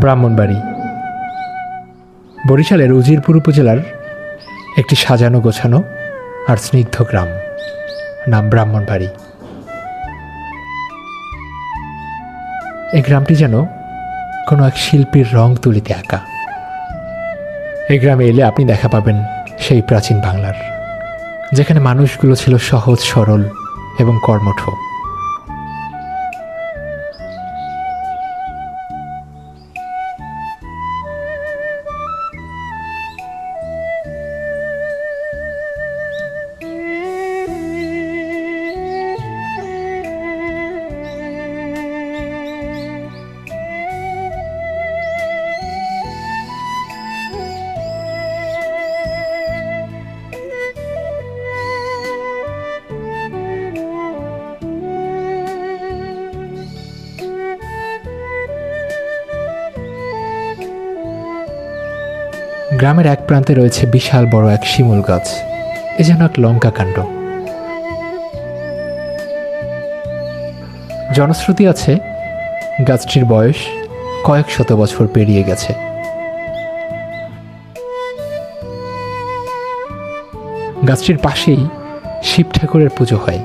ব্রাহ্মণবাড়ি বরিশালের উজিরপুর উপজেলার একটি সাজানো গোছানো আর স্নিগ্ধ গ্রাম, নাম ব্রাহ্মণবাড়ি। এই গ্রামটি যেন কোনো এক শিল্পীর রং তুলিতে আঁকা। এই গ্রামে এলে আপনি দেখা পাবেন সেই প্রাচীন বাংলার, যেখানে মানুষগুলো ছিল সহজ সরল এবং কর্মঠ। গ্রামের এক প্রান্তে রয়েছে বিশাল বড় এক শিমুল গাছ, এ যেন এক লঙ্কা কাণ্ড। জনশ্রুতি আছে গাছটির বয়স কয়েক শত বছর পেরিয়ে গেছে। গাছটির পাশেই শিব ঠাকুরের পুজো হয়।